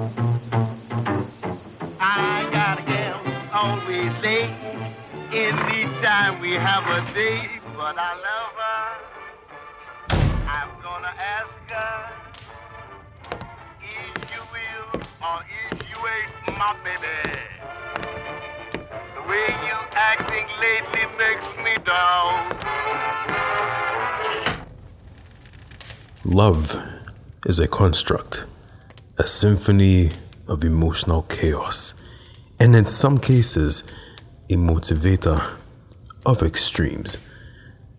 I got a girl always late. Anytime we have a date, but I love her. I'm gonna ask her if you will or if you ain't my baby. The way you acting lately makes me down. Love is a construct, a symphony of emotional chaos, and in some cases, a motivator of extremes.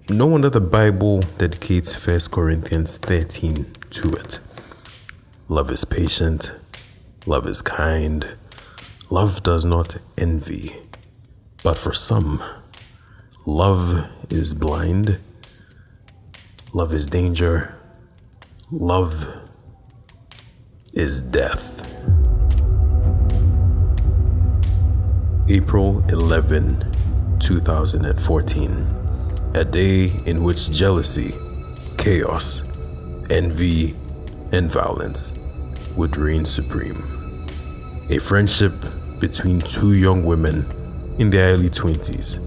No wonder the Bible dedicates 1 Corinthians 13 to it. Love is patient, love is kind, love does not envy. But for some, love is blind, love is danger, love is death. April 11, 2014. A day in which jealousy, chaos, envy, and violence would reign supreme. A friendship between two young women in their early 20s,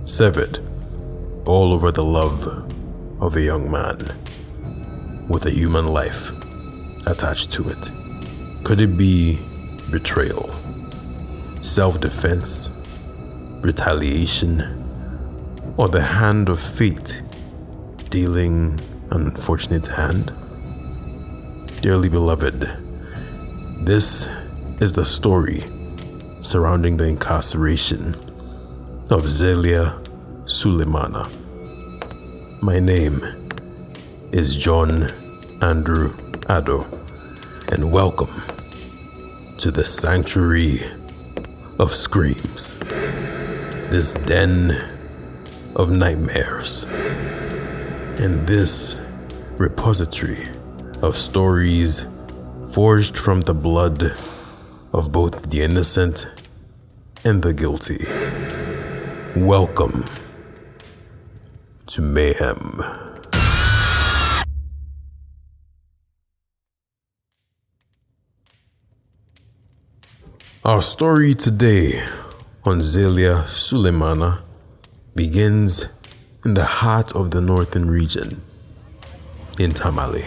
severed all over the love of a young man with a human life attached to it. Could it be betrayal, self-defense, retaliation, or the hand of fate dealing an unfortunate hand? Dearly beloved, this is the story surrounding the incarceration of Zelia Sulemana. My name is John Andrew Addo, and welcome to the sanctuary of screams, this den of nightmares, and this repository of stories forged from the blood of both the innocent and the guilty. Welcome to mayhem. Our story today on Zelia Sulemana begins in the heart of the northern region, in Tamale.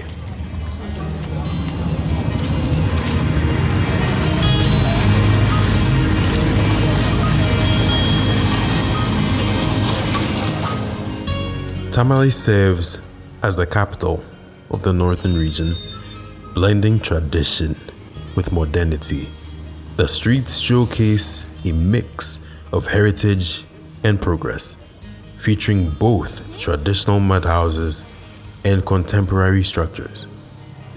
Tamale serves as the capital of the northern region, blending tradition with modernity. The streets showcase a mix of heritage and progress, featuring both traditional mud houses and contemporary structures.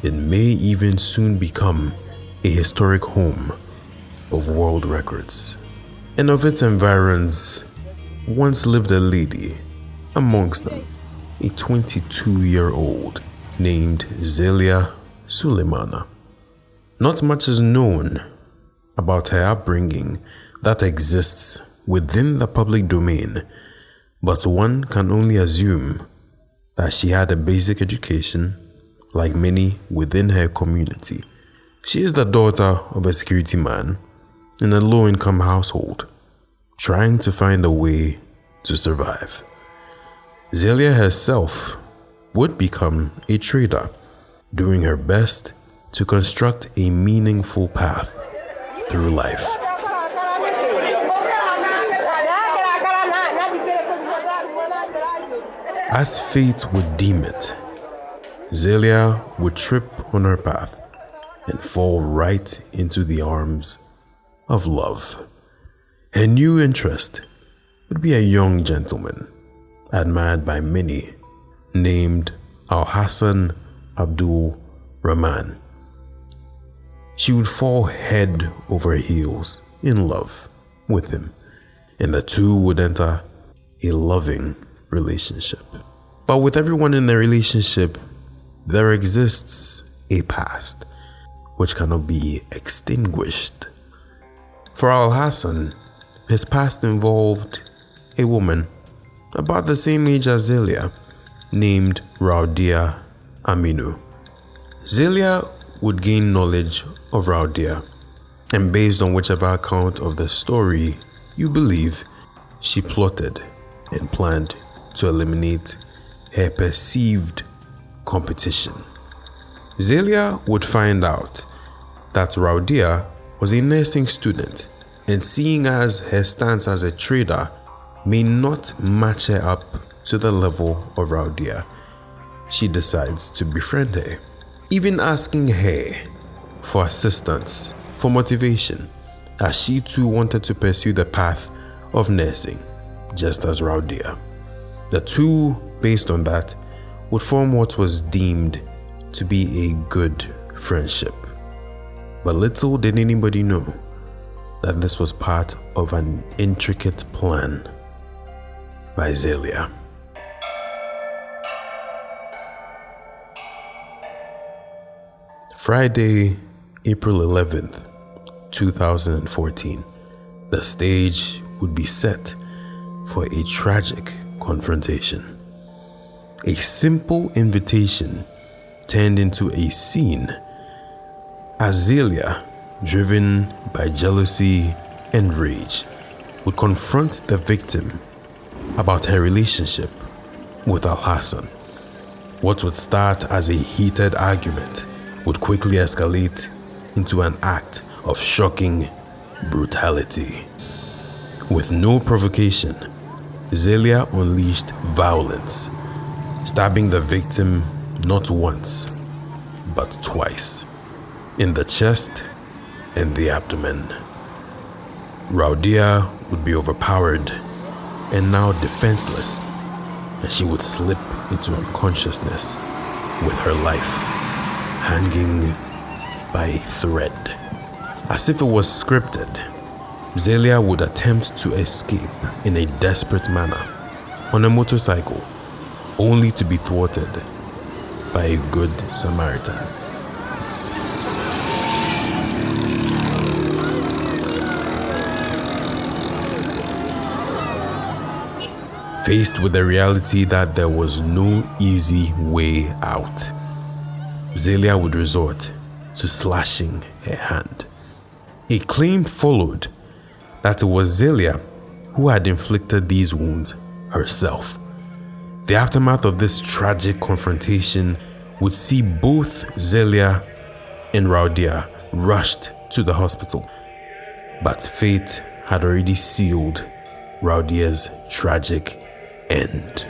It may even soon become a historic home of world records. And of its environs, once lived a lady, amongst them a 22-year-old named Zelia Sulemana. Not much is known about her upbringing that exists within the public domain, but one can only assume that she had a basic education like many within her community. She is the daughter of a security man in a low-income household, trying to find a way to survive. Zelia herself would become a trader, doing her best to construct a meaningful path through life. As fate would deem it, Zelia would trip on her path and fall right into the arms of love. Her new interest would be a young gentleman, admired by many, named Alhassan Abdul-Rahman. She would fall head over heels in love with him, and the two would enter a loving relationship. But with everyone in the relationship, there exists a past which cannot be extinguished. For Alhassan, his past involved a woman about the same age as Zelia, named Rawdia Aminu. Zelia would gain knowledge of Rawdia, and based on whichever account of the story you believe, she plotted and planned to eliminate her perceived competition. Zelia would find out that Rawdia was a nursing student, and seeing as her stance as a trader may not match her up to the level of Rawdia, she decides to befriend her, even asking her for assistance, for motivation, as she too wanted to pursue the path of nursing, just as Rawdia. The two, based on that, would form what was deemed to be a good friendship. But little did anybody know that this was part of an intricate plan by Zelia. Friday, April 11th, 2014, the stage would be set for a tragic confrontation. A simple invitation turned into a scene as Zelia, driven by jealousy and rage, would confront the victim about her relationship with Alhassan. What would start as a heated argument would quickly escalate into an act of shocking brutality. With no provocation, Zelia unleashed violence, stabbing the victim not once, but twice, in the chest and the abdomen. Rawdia would be overpowered and now defenseless, and she would slip into unconsciousness with her life hanging by a thread. As if it was scripted, Zelia would attempt to escape in a desperate manner on a motorcycle, only to be thwarted by a good Samaritan. Faced with the reality that there was no easy way out, Zelia would resort to slashing her hand. A claim followed that it was Zelia who had inflicted these wounds herself. The aftermath of this tragic confrontation would see both Zelia and Rawdia rushed to the hospital, but fate had already sealed Rawdia's tragic end.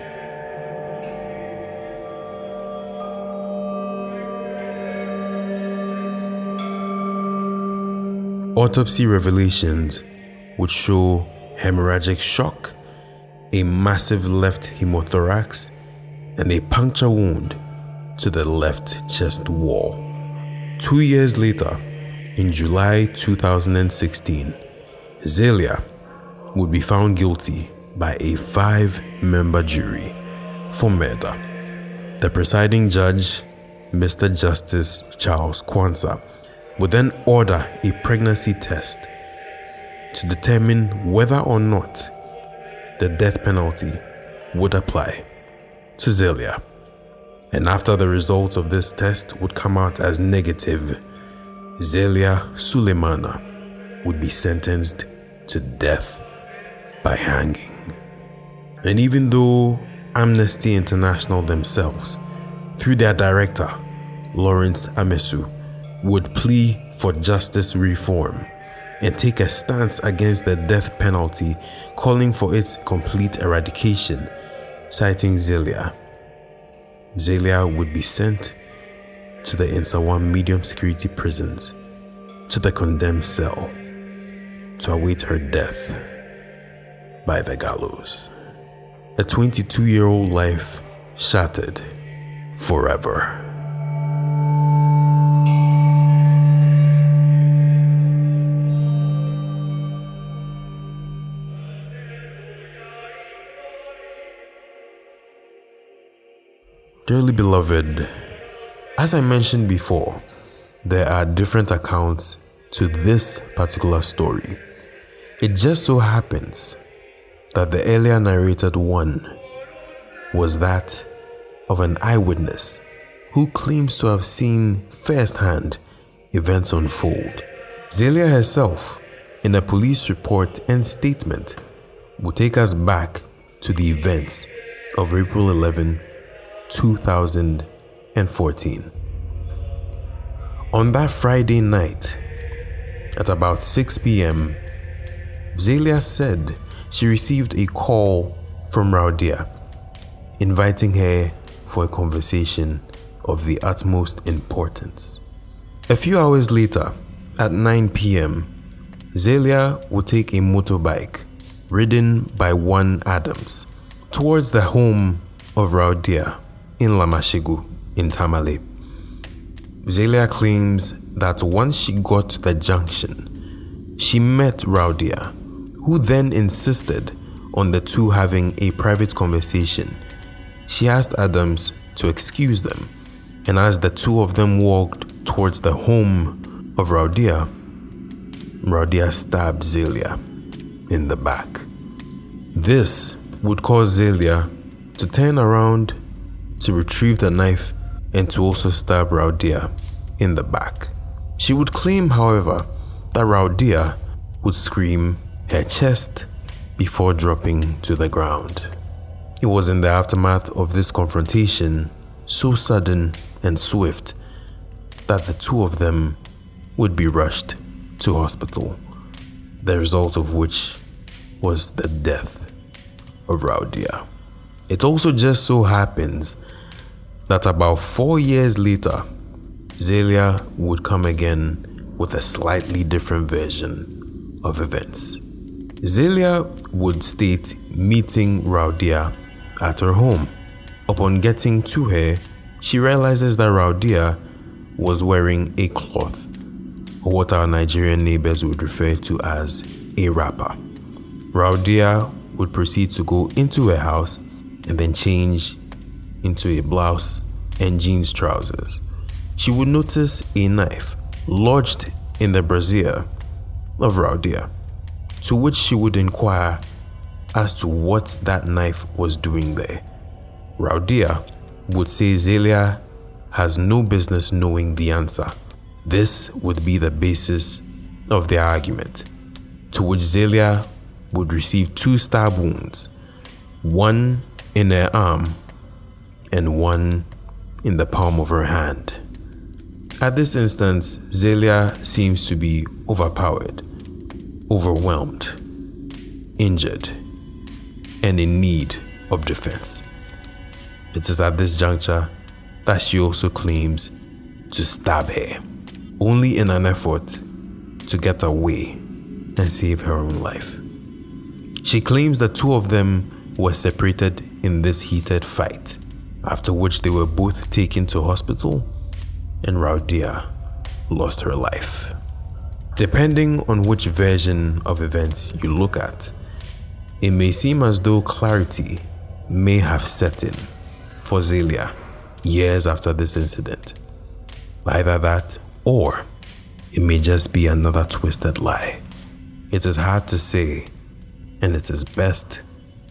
Autopsy revelations would show hemorrhagic shock, a massive left hemothorax, and a puncture wound to the left chest wall. 2 years later, in July 2016, Zelia would be found guilty by a 5-member jury for murder. The presiding judge, Mr. Justice Charles Kwanzaa, would then order a pregnancy test to determine whether or not the death penalty would apply to Zelia. And after the results of this test would come out as negative, Zelia Sulemana would be sentenced to death by hanging. And even though Amnesty International themselves, through their director, Lawrence Amesu, would plea for justice reform and take a stance against the death penalty, calling for its complete eradication, citing Zelia would be sent to the Nsawam medium security prisons, to the condemned cell, to await her death by the gallows. A 22-year-old life shattered forever. Dearly beloved, as I mentioned before, there are different accounts to this particular story. It just so happens that the earlier narrated one was that of an eyewitness who claims to have seen firsthand events unfold. Zelia herself, in a police report and statement, will take us back to the events of April 11, 2014. On that Friday night, at about 6 p.m., Zelia said she received a call from Rawdia, inviting her for a conversation of the utmost importance. A few hours later, at 9 p.m., Zelia would take a motorbike, ridden by one Adams, towards the home of Rawdia in Lamashegu in Tamale. Zelia claims that once she got to the junction, she met Rawdia, who then insisted on the two having a private conversation. She asked Adams to excuse them, and as the two of them walked towards the home of Rawdia, Rawdia stabbed Zelia in the back. This would cause Zelia to turn around to retrieve the knife and to also stab Rawdia in the back. She would claim, however, that Rawdia would scream her chest before dropping to the ground. It was in the aftermath of this confrontation, so sudden and swift, that the two of them would be rushed to hospital, the result of which was the death of Rawdia. It also just so happens that about 4 years later, Zelia would come again with a slightly different version of events. Zelia would state meeting Rawdia at her home. Upon getting to her, she realizes that Rawdia was wearing a cloth, or what our Nigerian neighbors would refer to as a wrapper. Rawdia would proceed to go into her house and then change into a blouse and jeans trousers. She would notice a knife lodged in the brassiere of Rawdia, to which she would inquire as to what that knife was doing there. Rawdia would say Zelia has no business knowing the answer. This would be the basis of their argument, to which Zelia would receive 2 stab wounds, one in her arm and one in the palm of her hand. At this instance, Zelia seems to be overpowered, overwhelmed, injured, and in need of defense. It is at this juncture that she also claims to stab her, only in an effort to get away and save her own life. She claims the two of them were separated in this heated fight, after which they were both taken to hospital and Rawdia lost her life. Depending on which version of events you look at, it may seem as though clarity may have set in for Zelia years after this incident. Either that, or it may just be another twisted lie. It is hard to say, and it is best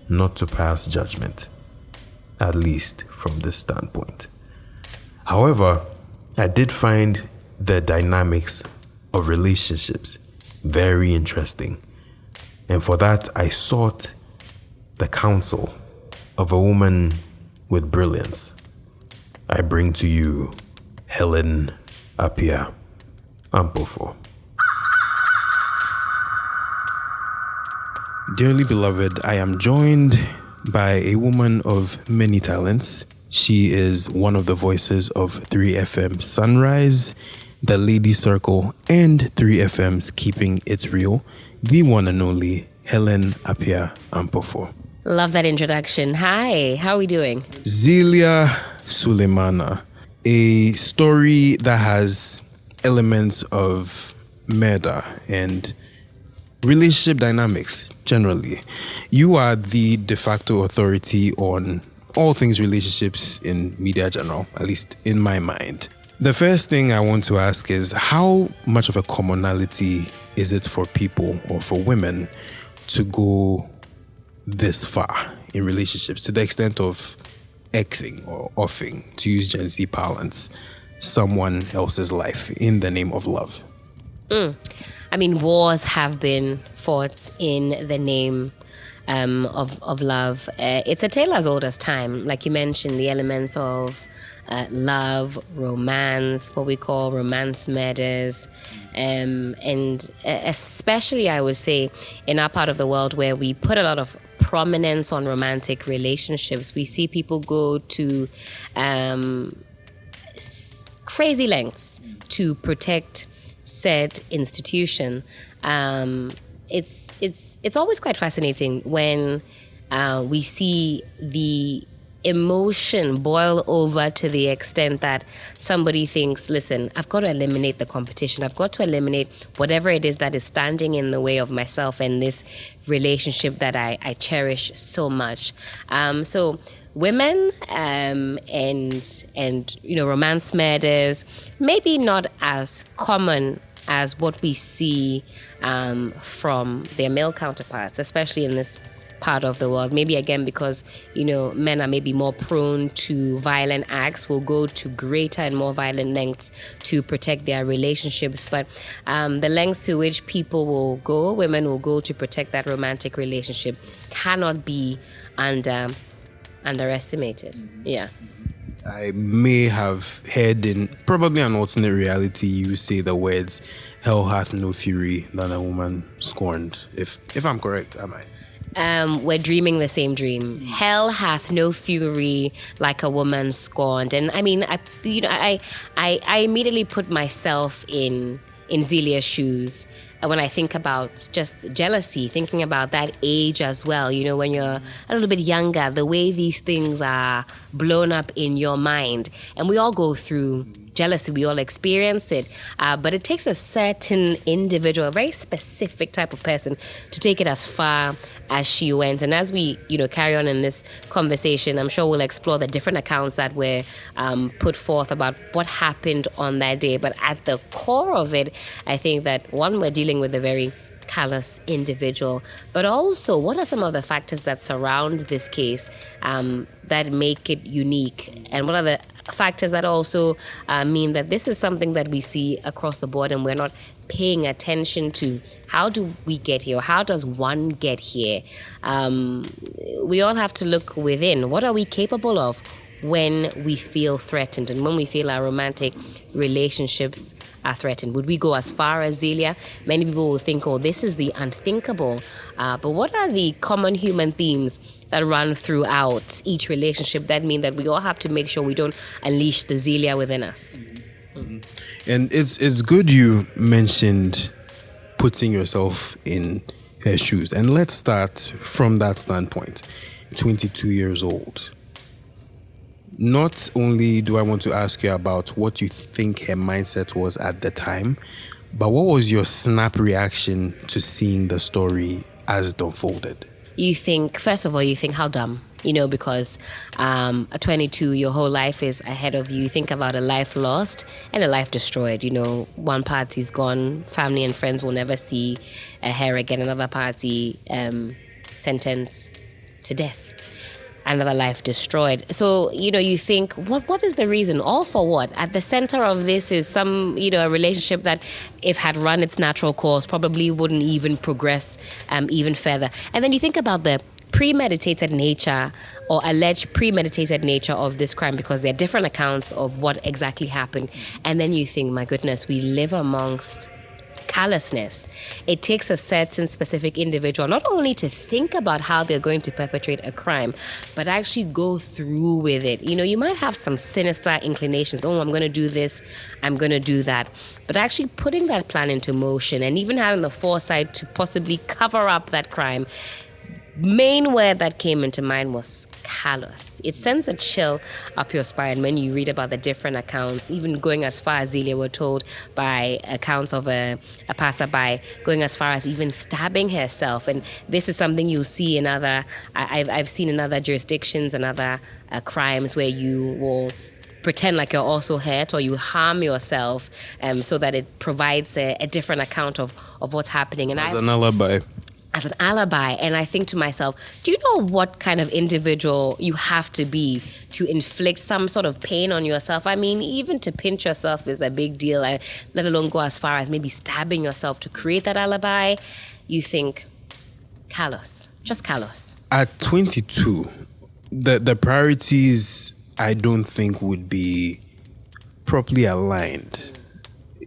not to pass judgment, at least from this standpoint. However, I did find the dynamics of relationships very interesting, and for that I sought the counsel of a woman with brilliance. I bring to you Helen Apia Ampofo. Dearly beloved, I am joined by a woman of many talents. She is one of the voices of 3FM Sunrise, the Lady Circle, and 3FM's Keeping It Real, the one and only Helen Apia Ampofo. Love that introduction. Hi, how are we doing? Zelia Sulemana, a story that has elements of murder and relationship dynamics generally. You are the de facto authority on all things relationships in media general, at least in my mind. The first thing I want to ask is, how much of a commonality is it for people or for women to go this far in relationships, to the extent of Xing or offing, to use Gen Z parlance, someone else's life in the name of love? I mean, wars have been fought in the name of love. It's a tale as old as time. Like you mentioned, the elements of love, romance, what we call romance murders, and especially, I would say, in our part of the world where we put a lot of prominence on romantic relationships, we see people go to crazy lengths to protect said institution. It's always quite fascinating when we see the emotion boil over to the extent that somebody thinks, listen, I've got to eliminate the competition. I've got to eliminate whatever it is that is standing in the way of myself and this relationship that I cherish so much. So women and romance murders, maybe not as common as what we see from their male counterparts, especially in this part of the world. Maybe again because men are maybe more prone to violent acts, will go to greater and more violent lengths to protect their relationships. But the lengths to which women will go to protect that romantic relationship cannot be underestimated. Yeah. I may have heard in probably an alternate reality you say the words, hell hath no fury than a woman scorned. If I'm correct, am I? We're dreaming the same dream. Hell hath no fury like a woman scorned. And I mean, I immediately put myself in Zelia's shoes when I think about just jealousy, thinking about that age as well. When you're a little bit younger, the way these things are blown up in your mind. And we all go through jealousy, we all experience it, but it takes a certain individual, a very specific type of person to take it as far as she went. And as we carry on in this conversation, I'm sure we'll explore the different accounts that were put forth about what happened on that day. But at the core of it, I think that one, we're dealing with a very callous individual, but also what are some of the factors that surround this case that make it unique, and what are the factors that also mean that this is something that we see across the board and we're not paying attention to. How do we get here? How does one get here? We all have to look within. What are we capable of when we feel threatened and when we feel our romantic relationships are threatened? Would we go as far as Zelia? Many people will think, this is the unthinkable. But what are the common human themes that run throughout each relationship that mean that we all have to make sure we don't unleash the Zelia within us? Mm-hmm. And it's good you mentioned putting yourself in her shoes. And let's start from that standpoint. 22 years old. Not only do I want to ask you about what you think her mindset was at the time, but what was your snap reaction to seeing the story as it unfolded? First of all, you think how dumb, because at 22, your whole life is ahead of you. You think about a life lost and a life destroyed. One party's gone, family and friends will never see her again. Another party sentenced to death. Another life destroyed. So, you think, what is the reason? All for what? At the center of this is some, a relationship that, if had run its natural course, probably wouldn't even progress even further. And then you think about the premeditated nature or alleged premeditated nature of this crime, because there are different accounts of what exactly happened. And then you think, my goodness, we live amongst callousness. It takes a certain specific individual not only to think about how they're going to perpetrate a crime, but actually go through with it. You might have some sinister inclinations. I'm going to do this, I'm going to do that. But actually putting that plan into motion and even having the foresight to possibly cover up that crime, main word that came into mind was callous. It sends a chill up your spine when you read about the different accounts, even going as far as Zelia were told by accounts of a passerby, going as far as even stabbing herself. And this is something you'll see in I've seen in other jurisdictions and other crimes where you will pretend like you're also hurt or you harm yourself so that it provides a different account of what's happening. And as an alibi. as an alibi, and I think to myself, do you know what kind of individual you have to be to inflict some sort of pain on yourself? I mean, even to pinch yourself is a big deal, let alone go as far as maybe stabbing yourself to create that alibi. You think, callous, just callous. At 22, the priorities I don't think would be properly aligned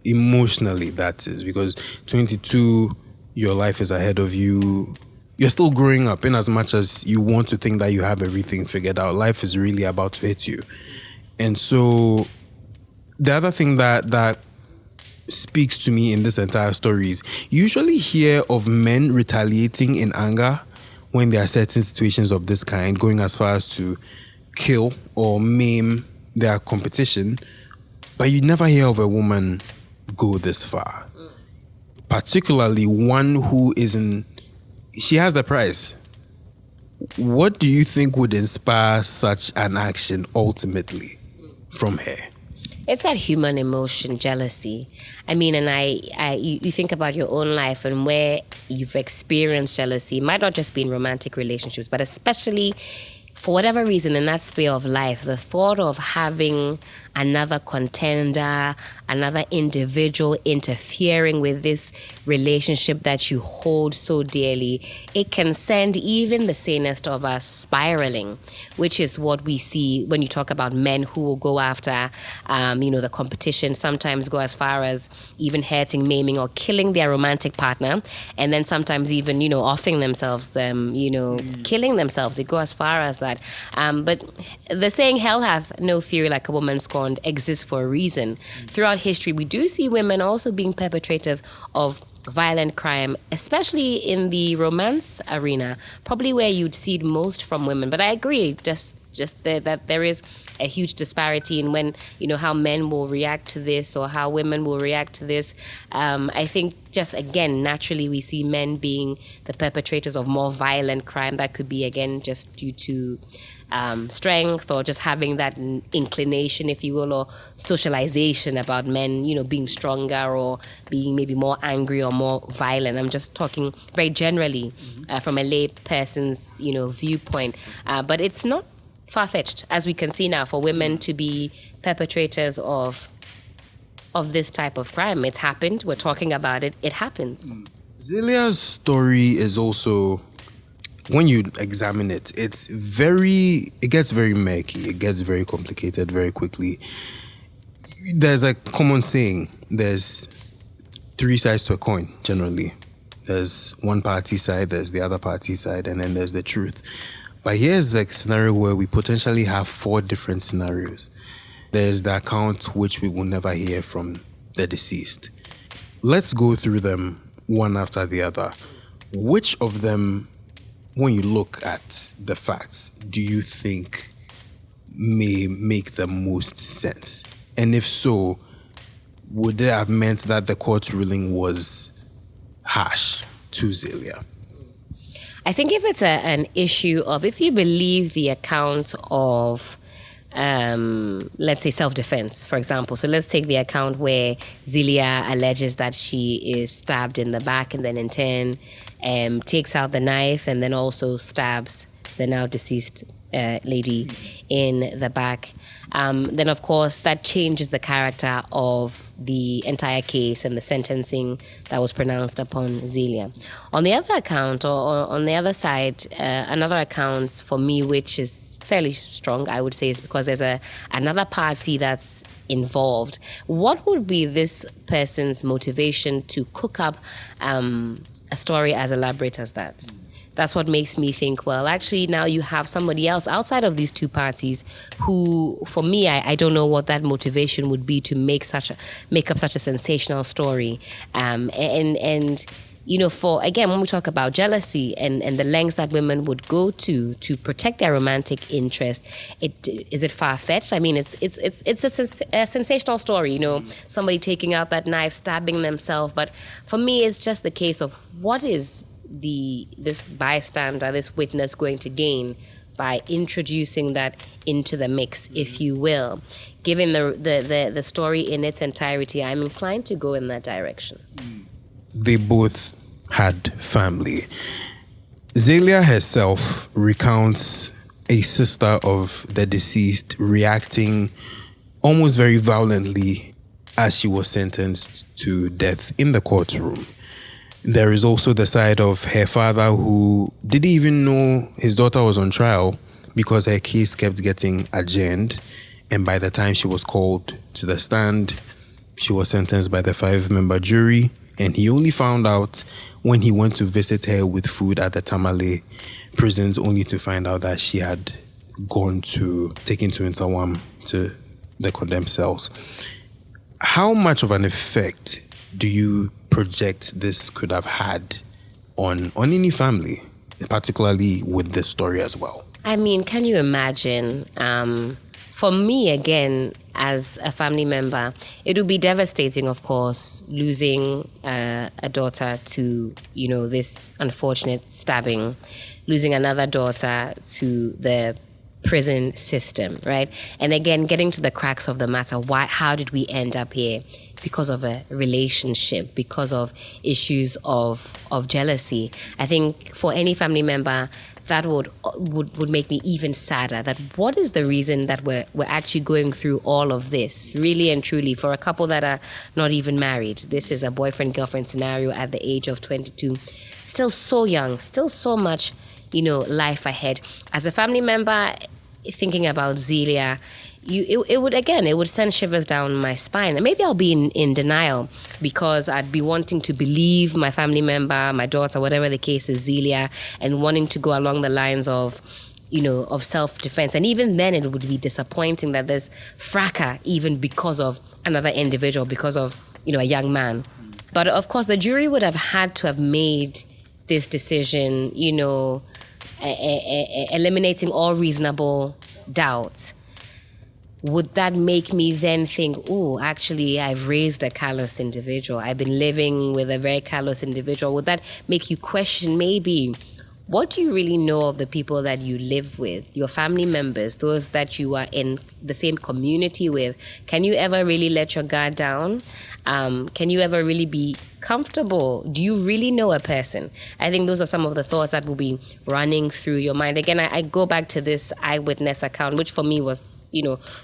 emotionally, that is, because 22, your life is ahead of you. You're still growing up, in as much as you want to think that you have everything figured out. Life is really about to hit you. And so the other thing that speaks to me in this entire story is you usually hear of men retaliating in anger when there are certain situations of this kind, going as far as to kill or maim their competition, but you never hear of a woman go this far. Particularly one who she has the prize. What do you think would inspire such an action ultimately from her? It's that human emotion, jealousy. I mean, and you think about your own life and where you've experienced jealousy. It might not just be in romantic relationships, but especially for whatever reason in that sphere of life, the thought of having another contender, another individual interfering with this relationship that you hold so dearly, it can send even the sanest of us spiraling, which is what we see when you talk about men who will go after, the competition, sometimes go as far as even hurting, maiming, or killing their romantic partner, and then sometimes even, offing themselves, killing themselves. They go as far as that. But the saying, hell hath no fury like a woman scorned, exists for a reason. Throughout history, we do see women also being perpetrators of violent crime, especially in the romance arena, probably where you'd see it most from women. But I agree, that there is a huge disparity in when, how men will react to this or how women will react to this. I think just, again, naturally we see men being the perpetrators of more violent crime. That could be, again, just due to strength or just having that inclination, if you will, or socialization about men, being stronger or being maybe more angry or more violent. I'm just talking very generally from a lay person's, viewpoint. But it's not far-fetched, as we can see now, for women to be perpetrators of this type of crime. It's happened. We're talking about it. It happens. Zelia's story is also, when you examine it, it gets very murky. It gets very complicated very quickly. There's a common saying, there's three sides to a coin, generally. There's one party side, there's the other party side, and then there's the truth. But here's the scenario where we potentially have four different scenarios. There's the account which we will never hear from the deceased. Let's go through them one after the other. Which of them, when you look at the facts, do you think may make the most sense? And if so, would it have meant that the court's ruling was harsh to Zelia? I think if it's an issue of, if you believe the account of, let's say, self-defense, for example. So let's take the account where Zelia alleges that she is stabbed in the back and then in turn takes out the knife and then also stabs the now deceased lady in the back. Then, of course, that changes the character of the entire case and the sentencing that was pronounced upon Zelia. On the other account, or on the other side, another account for me, which is fairly strong, I would say, is because there's another party that's involved. What would be this person's motivation to cook up a story as elaborate as that? That's what makes me think, well, actually, now you have somebody else outside of these two parties who, for me, I don't know what that motivation would be to make up such a sensational story. For, again, when we talk about jealousy and the lengths that women would go to protect their romantic interest, is it far-fetched? I mean, it's a sensational story, somebody taking out that knife, stabbing themselves. But for me, it's just the case of what is this bystander, this witness, going to gain by introducing that into the mix, if you will. Given the story in its entirety, I'm inclined to go in that direction. They both had family. Zelia herself recounts a sister of the deceased reacting almost very violently as she was sentenced to death in the courtroom. There is also the side of her father, who didn't even know his daughter was on trial because her case kept getting adjourned. And by the time she was called to the stand, she was sentenced by the 5-member jury. And he only found out when he went to visit her with food at the Tamale prisons, only to find out that she had taken to Intawam, to the condemned cells. How much of an effect do you project this could have had on any family, particularly with this story as well? I mean, can you imagine? For me, again, as a family member, it would be devastating, of course, losing a daughter to, this unfortunate stabbing, losing another daughter to the prison system, right? And again, getting to the cracks of the matter. How did we end up here? Because of a relationship, because of issues of jealousy. I think for any family member, that would make me even sadder. That what is the reason that we're actually going through all of this, really and truly, for a couple that are not even married? This is a boyfriend-girlfriend scenario at the age of 22. Still so young, still so much, life ahead. As a family member, thinking about Zelia, it would send shivers down my spine. And maybe I'll be in denial because I'd be wanting to believe my family member, my daughter, whatever the case is, Zelia, and wanting to go along the lines of, of self-defense. And even then it would be disappointing that there's fracas even because of another individual, because of, a young man. But of course, the jury would have had to have made this decision, eliminating all reasonable doubt. Would that make me then think, oh, actually, I've raised a callous individual. I've been living with a very callous individual. Would that make you question maybe, what do you really know of the people that you live with, your family members, those that you are in the same community with? Can you ever really let your guard down? Can you ever really be comfortable? Do you really know a person? I think those are some of the thoughts that will be running through your mind. Again, I go back to this eyewitness account, which for me was,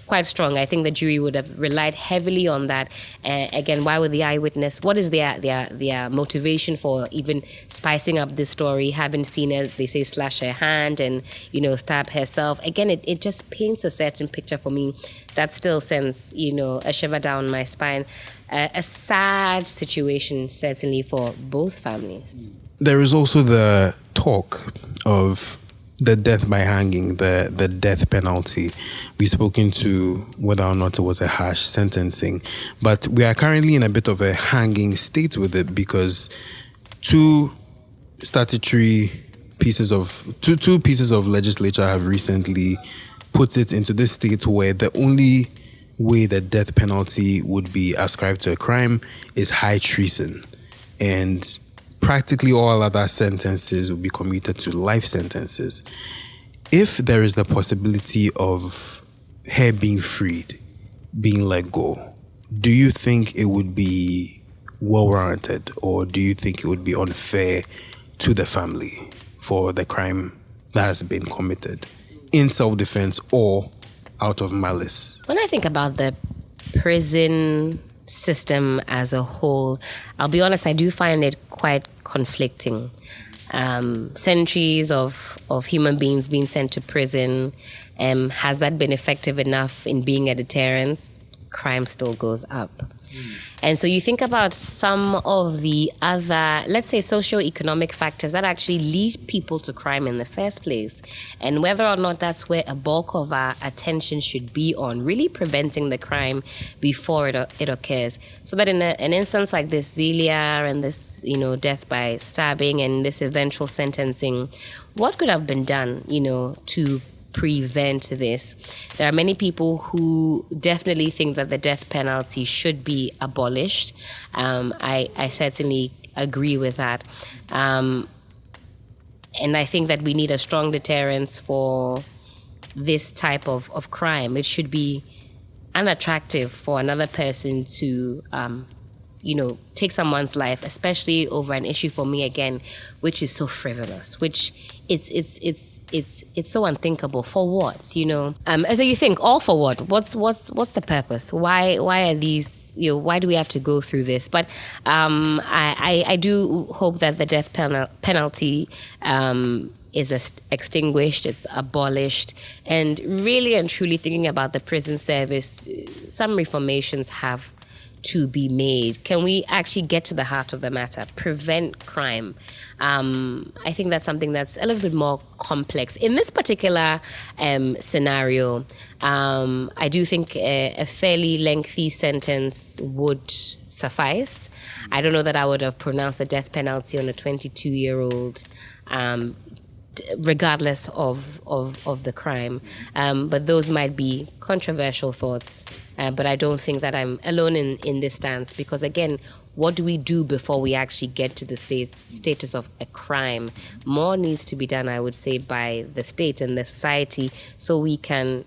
quite strong. I think the jury would have relied heavily on that. Again, why would the eyewitness? What is their motivation for even spicing up this story? Having seen her, they say, slash her hand and, stab herself. Again, it just paints a certain picture for me that still sends, a shiver down my spine. A sad situation, certainly, for both families. There is also the talk of the death by hanging, the death penalty. We've spoken to whether or not it was a harsh sentencing, but we are currently in a bit of a hanging state with it because two pieces of legislature have recently put it into this state where the only way the death penalty would be ascribed to a crime is high treason, and practically all other sentences will be commuted to life sentences. If there is the possibility of her being freed, being let go, do you think it would be well warranted, or do you think it would be unfair to the family for the crime that has been committed in self-defense or out of malice? When I think about the prison system as a whole, I'll be honest, I do find it quite conflicting. Centuries of human beings being sent to prison, has that been effective enough in being a deterrent? Crime still goes up. And so you think about some of the other, let's say, socio-economic factors that actually lead people to crime in the first place, and whether or not that's where a bulk of our attention should be on, really preventing the crime before it occurs. So that in an instance like this, Zelia and this, death by stabbing and this eventual sentencing, what could have been done, to prevent this? There are many people who definitely think that the death penalty should be abolished. I certainly agree with that. And I think that we need a strong deterrence for this type of crime. It should be unattractive for another person to take someone's life, especially over an issue for me again, which is so frivolous, which it's so unthinkable. For what, so you think, all for what? What's the purpose? Why are these, why do we have to go through this? But I do hope that the death penalty is extinguished, it's abolished, and really and truly thinking about the prison service, some reformations have to be made. Can we actually get to the heart of the matter, prevent crime? I think that's something that's a little bit more complex. In this particular scenario, I do think a fairly lengthy sentence would suffice. I don't know that I would have pronounced the death penalty on a 22-year-old, regardless of the crime. But those might be controversial thoughts. But I don't think that I'm alone in this stance, because again, what do we do before we actually get to the status of a crime? More needs to be done, I would say, by the state and the society, so we can,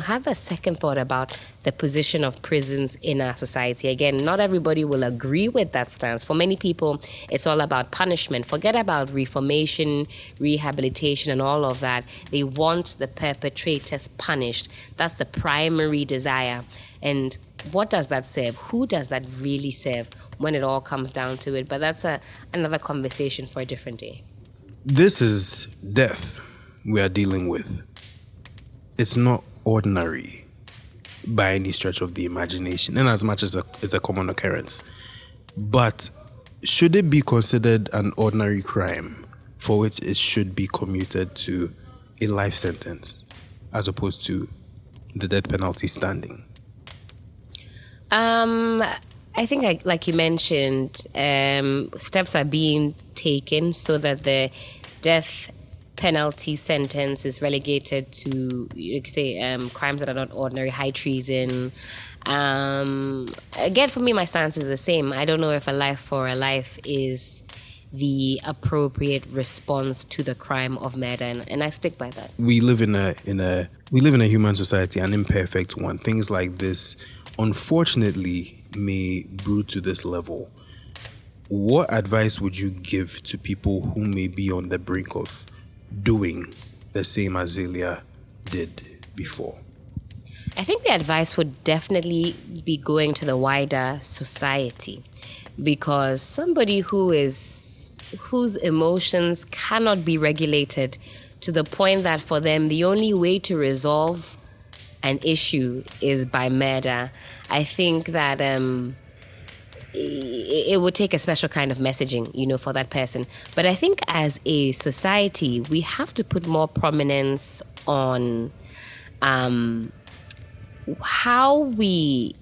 have a second thought about the position of prisons in our society. Again, not everybody will agree with that stance. For many people, it's all about punishment. Forget about reformation, rehabilitation, and all of that. They want the perpetrators punished. That's the primary desire. And what does that serve? Who does that really serve when it all comes down to it? But that's another conversation for a different day. This is death we are dealing with. It's not ordinary by any stretch of the imagination, in as much as it's a common occurrence. But should it be considered an ordinary crime for which it should be commuted to a life sentence as opposed to the death penalty standing? I think, like you mentioned, steps are being taken so that the death penalty sentence is relegated to, crimes that are not ordinary, high treason. Again, for me, my stance is the same. I don't know if a life for a life is the appropriate response to the crime of murder, and I stick by that. We live in a human society, an imperfect one. Things like this, unfortunately, may brew to this level. What advice would you give to people who may be on the brink of doing the same as Zelia did before? I think the advice would definitely be going to the wider society, because somebody whose emotions cannot be regulated to the point that for them the only way to resolve an issue is by murder, I think that it would take a special kind of messaging, for that person. But I think as a society, we have to put more prominence on how we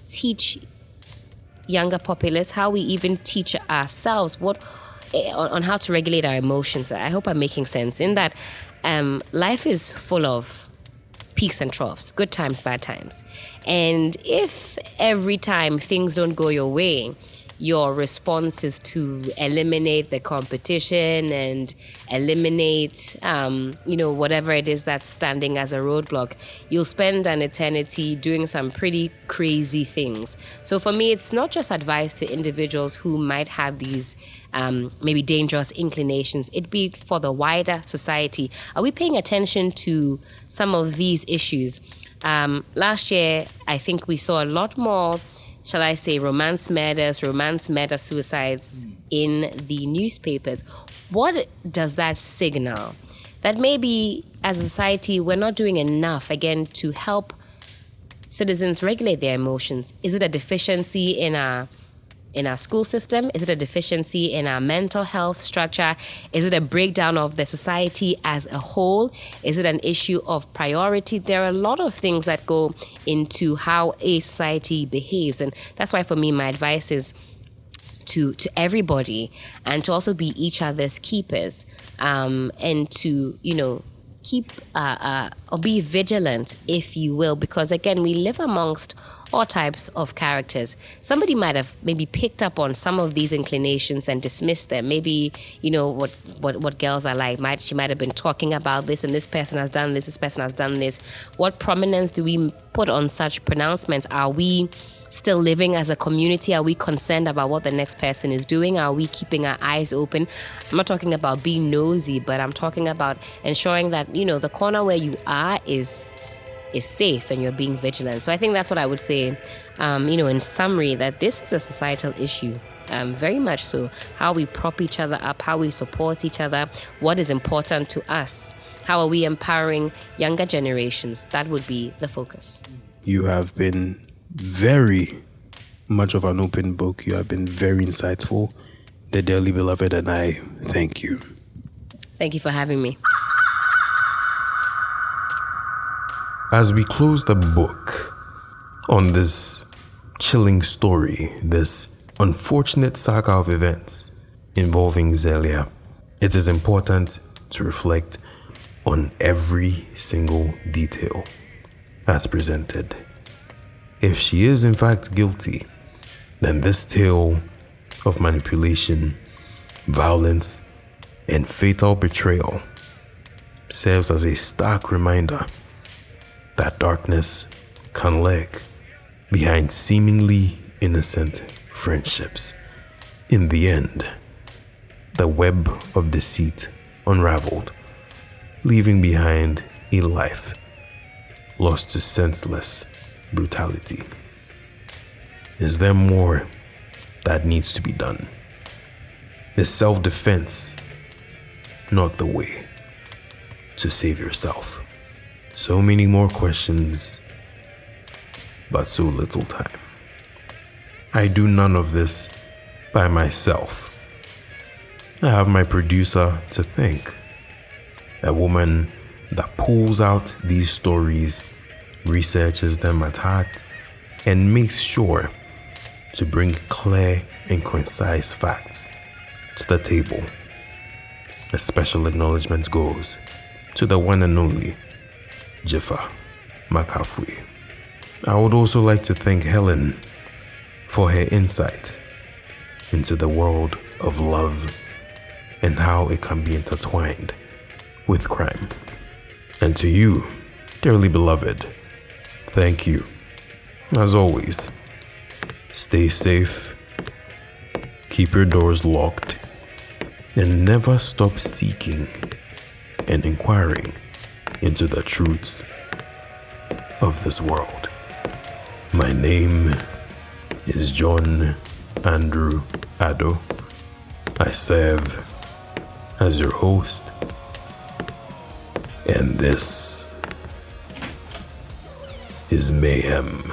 teach younger populace, how we even teach ourselves on how to regulate our emotions. I hope I'm making sense in that life is full of peaks and troughs, good times, bad times. And if every time things don't go your way, your response is to eliminate the competition and eliminate, whatever it is that's standing as a roadblock, you'll spend an eternity doing some pretty crazy things. So for me, it's not just advice to individuals who might have these maybe dangerous inclinations. It'd be for the wider society. Are we paying attention to some of these issues? Last year, I think we saw a lot more, shall I say, romance murder suicides in the newspapers. What does that signal? That maybe as a society, we're not doing enough, again, to help citizens regulate their emotions. Is it a deficiency in our school system? Is it a deficiency in our mental health structure? Is it a breakdown of the society as a whole? Is it an issue of priority? There are a lot of things that go into how a society behaves. And that's why for me, my advice is to everybody, and to also be each other's keepers, and to, keep or be vigilant, if you will, because again, we live amongst all types of characters. Somebody might have maybe picked up on some of these inclinations and dismissed them. Maybe, what girls are like. She might have been talking about this, and this person has done this person has done this. What prominence do we put on such pronouncements? Are we still living as a community? Are we concerned about what the next person is doing? Are we keeping our eyes open? I'm not talking about being nosy, but I'm talking about ensuring that, the corner where you are is safe and you're being vigilant. So I think that's what I would say, in summary, that this is a societal issue. Very much so. How we prop each other up, how we support each other, what is important to us, how are we empowering younger generations? That would be the focus. You have been very much of an open book. You have been very insightful. The dearly beloved and I thank you. Thank you for having me. As we close the book on this chilling story, this unfortunate saga of events involving Zelia, it is important to reflect on every single detail as presented. If she is in fact guilty, then this tale of manipulation, violence, and fatal betrayal serves as a stark reminder that darkness can lurk behind seemingly innocent friendships. In the end, the web of deceit unraveled, leaving behind a life lost to senseless brutality. Is there more that needs to be done? Is self-defense not the way to save yourself? So many more questions, but so little time. I do none of this by myself. I have my producer to thank, a woman that pulls out these stories, researches them at heart, and makes sure to bring clear and concise facts to the table. A special acknowledgement goes to the one and only Jiffa Makafui. I would also like to thank Helen for her insight into the world of love and how it can be intertwined with crime. And to you, dearly beloved, thank you. As always, stay safe, keep your doors locked, and never stop seeking and inquiring into the truths of this world. My name is John Andrew Addo. I serve as your host, and this is Mayhem.